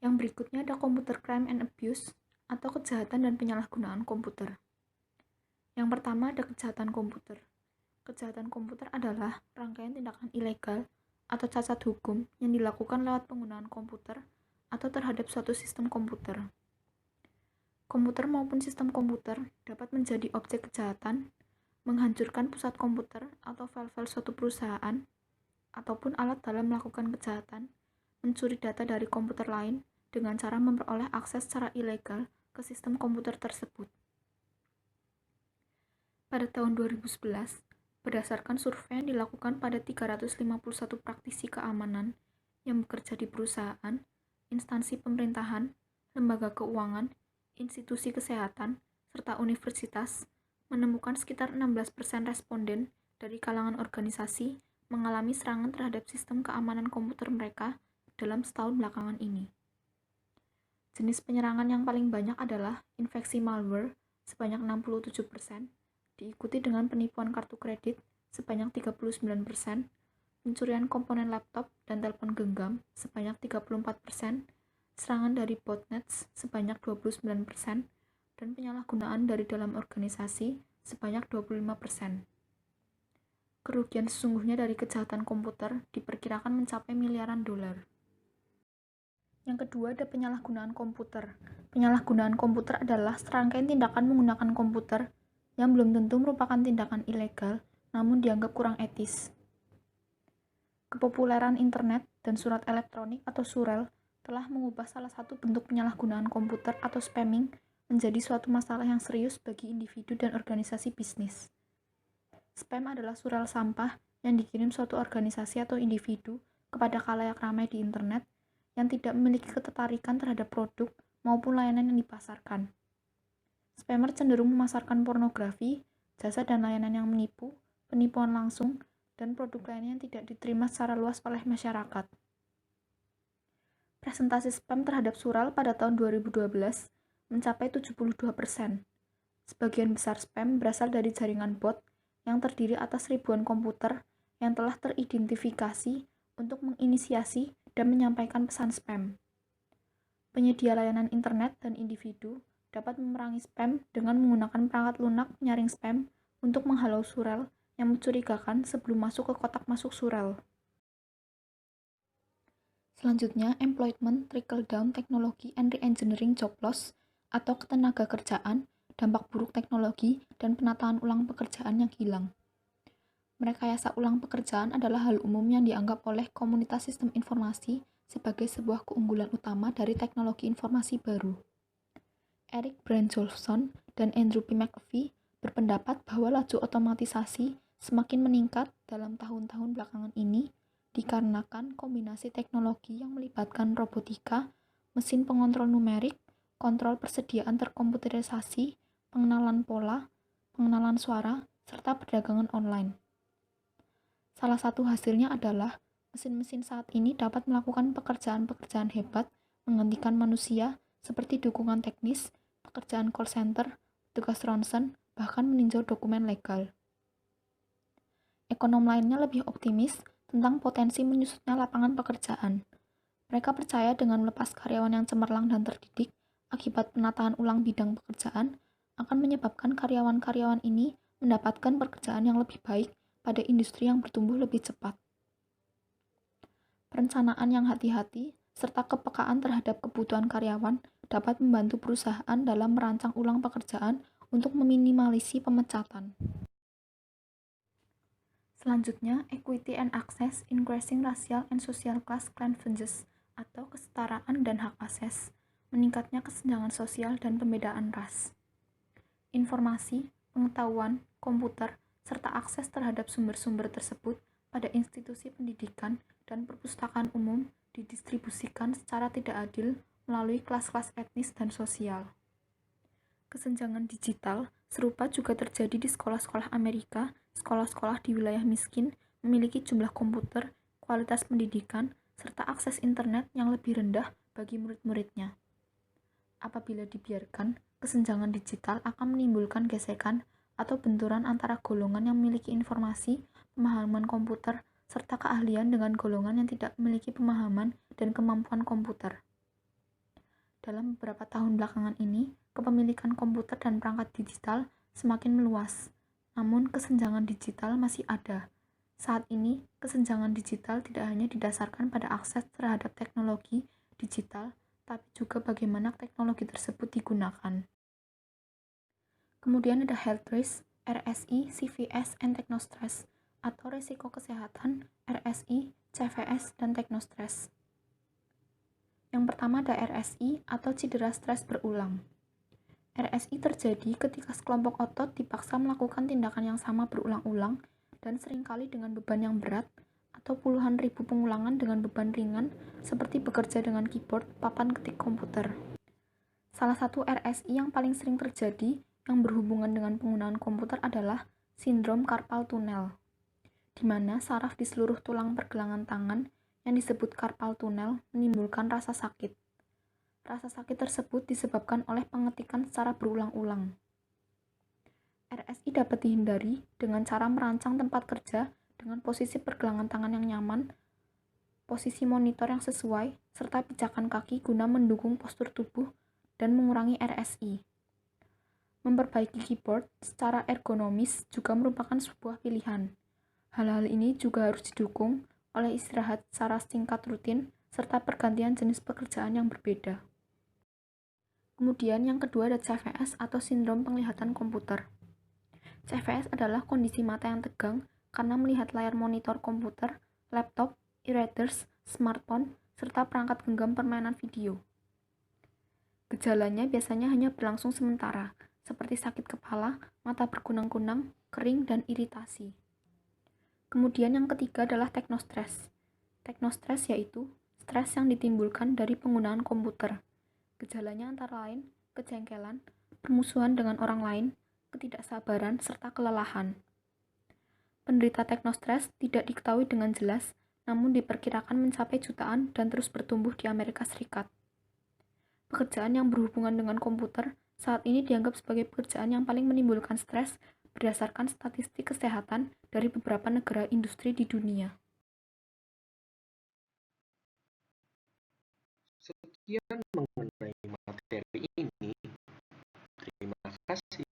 Yang berikutnya ada computer crime and abuse atau kejahatan dan penyalahgunaan komputer. Yang pertama ada kejahatan komputer. Kejahatan komputer adalah rangkaian tindakan ilegal atau cacat hukum yang dilakukan lewat penggunaan komputer atau terhadap suatu sistem komputer. Komputer maupun sistem komputer dapat menjadi objek kejahatan, menghancurkan pusat komputer atau file-file suatu perusahaan, ataupun alat dalam melakukan kejahatan, mencuri data dari komputer lain dengan cara memperoleh akses secara ilegal ke sistem komputer tersebut. Pada tahun 2011, berdasarkan survei yang dilakukan pada 351 praktisi keamanan yang bekerja di perusahaan, instansi pemerintahan, lembaga keuangan, institusi kesehatan, serta universitas, menemukan sekitar 16% responden dari kalangan organisasi mengalami serangan terhadap sistem keamanan komputer mereka dalam setahun belakangan ini. Jenis penyerangan yang paling banyak adalah infeksi malware sebanyak 67%, diikuti dengan penipuan kartu kredit sebanyak 39%, pencurian komponen laptop dan telepon genggam sebanyak 34%, serangan dari botnets sebanyak 29%, dan penyalahgunaan dari dalam organisasi sebanyak 25%. Kerugian sesungguhnya dari kejahatan komputer diperkirakan mencapai miliaran dolar. Yang kedua ada penyalahgunaan komputer. Penyalahgunaan komputer adalah serangkaian tindakan menggunakan komputer yang belum tentu merupakan tindakan ilegal, namun dianggap kurang etis. Kepopuleran internet dan surat elektronik atau surel telah mengubah salah satu bentuk penyalahgunaan komputer atau spamming menjadi suatu masalah yang serius bagi individu dan organisasi bisnis. Spam adalah surel sampah yang dikirim suatu organisasi atau individu kepada khalayak ramai di internet yang tidak memiliki ketertarikan terhadap produk maupun layanan yang dipasarkan. Spammer cenderung memasarkan pornografi, jasa dan layanan yang menipu, penipuan langsung, dan produk lainnya yang tidak diterima secara luas oleh masyarakat. Presentasi spam terhadap surel pada tahun 2012 mencapai 72%. Sebagian besar spam berasal dari jaringan bot yang terdiri atas ribuan komputer yang telah teridentifikasi untuk menginisiasi dan menyampaikan pesan spam. Penyedia layanan internet dan individu dapat memerangi spam dengan menggunakan perangkat lunak penyaring spam untuk menghalau surel yang mencurigakan sebelum masuk ke kotak masuk surel. Selanjutnya, employment trickle-down technology and re-engineering job loss atau ketenaga kerjaan, dampak buruk teknologi, dan penataan ulang pekerjaan yang hilang. Merekayasa ulang pekerjaan adalah hal umum yang dianggap oleh komunitas sistem informasi sebagai sebuah keunggulan utama dari teknologi informasi baru. Eric Brandjolfsson dan Andrew P. McAfee berpendapat bahwa laju otomatisasi semakin meningkat dalam tahun-tahun belakangan ini dikarenakan kombinasi teknologi yang melibatkan robotika, mesin pengontrol numerik, kontrol persediaan terkomputerisasi, pengenalan pola, pengenalan suara, serta perdagangan online. Salah satu hasilnya adalah mesin-mesin saat ini dapat melakukan pekerjaan-pekerjaan hebat, menggantikan manusia seperti dukungan teknis, pekerjaan call center, tugas ronsen, bahkan meninjau dokumen legal. Ekonom lainnya lebih optimis tentang potensi menyusutnya lapangan pekerjaan. Mereka percaya dengan melepas karyawan yang cemerlang dan terdidik akibat penataan ulang bidang pekerjaan akan menyebabkan karyawan-karyawan ini mendapatkan pekerjaan yang lebih baik pada industri yang bertumbuh lebih cepat. Perencanaan yang hati-hati serta kepekaan terhadap kebutuhan karyawan dapat membantu perusahaan dalam merancang ulang pekerjaan untuk meminimalisi pemecatan. Selanjutnya, equity and access, increasing racial and social class cleavages atau kesetaraan dan hak akses, meningkatnya kesenjangan sosial dan pembedaan ras. Informasi, pengetahuan, komputer, serta akses terhadap sumber-sumber tersebut pada institusi pendidikan dan perpustakaan umum didistribusikan secara tidak adil melalui kelas-kelas etnis dan sosial. Kesenjangan digital serupa juga terjadi di sekolah-sekolah Amerika. Sekolah-sekolah di wilayah miskin memiliki jumlah komputer, kualitas pendidikan, serta akses internet yang lebih rendah bagi murid-muridnya. Apabila dibiarkan, kesenjangan digital akan menimbulkan gesekan atau benturan antara golongan yang memiliki informasi, pemahaman komputer, serta keahlian dengan golongan yang tidak memiliki pemahaman dan kemampuan komputer. Dalam beberapa tahun belakangan ini, kepemilikan komputer dan perangkat digital semakin meluas. Namun, kesenjangan digital masih ada. Saat ini, kesenjangan digital tidak hanya didasarkan pada akses terhadap teknologi digital, tapi juga bagaimana teknologi tersebut digunakan. Kemudian ada health risk, RSI, CVS, and technostress, atau risiko kesehatan, RSI, CVS, dan technostress. Yang pertama ada RSI atau cedera stres berulang. RSI terjadi ketika sekelompok otot dipaksa melakukan tindakan yang sama berulang-ulang dan seringkali dengan beban yang berat atau puluhan ribu pengulangan dengan beban ringan seperti bekerja dengan keyboard papan ketik komputer. Salah satu RSI yang paling sering terjadi yang berhubungan dengan penggunaan komputer adalah sindrom carpal tunnel, di mana saraf di seluruh tulang pergelangan tangan yang disebut carpal tunnel menimbulkan rasa sakit. Rasa sakit tersebut disebabkan oleh pengetikan secara berulang-ulang. RSI dapat dihindari dengan cara merancang tempat kerja dengan posisi pergelangan tangan yang nyaman, posisi monitor yang sesuai, serta pijakan kaki guna mendukung postur tubuh dan mengurangi RSI. Memperbaiki keyboard secara ergonomis juga merupakan sebuah pilihan. Hal-hal ini juga harus didukung oleh istirahat secara singkat rutin serta pergantian jenis pekerjaan yang berbeda. Kemudian yang kedua ada CVS atau sindrom penglihatan komputer. CVS adalah kondisi mata yang tegang karena melihat layar monitor komputer, laptop, e-readers, smartphone, serta perangkat genggam permainan video. Gejalanya biasanya hanya berlangsung sementara, seperti sakit kepala, mata berkunang-kunang, kering, dan iritasi. Kemudian yang ketiga adalah teknostress. Teknostress yaitu stres yang ditimbulkan dari penggunaan komputer. Gejalanya antara lain kejengkelan, permusuhan dengan orang lain, ketidaksabaran, serta kelelahan. Penderita teknostress tidak diketahui dengan jelas, namun diperkirakan mencapai jutaan dan terus bertumbuh di Amerika Serikat. Pekerjaan yang berhubungan dengan komputer saat ini dianggap sebagai pekerjaan yang paling menimbulkan stres berdasarkan statistik kesehatan dari beberapa negara industri di dunia. Sekian mengenai materi ini. Terima kasih.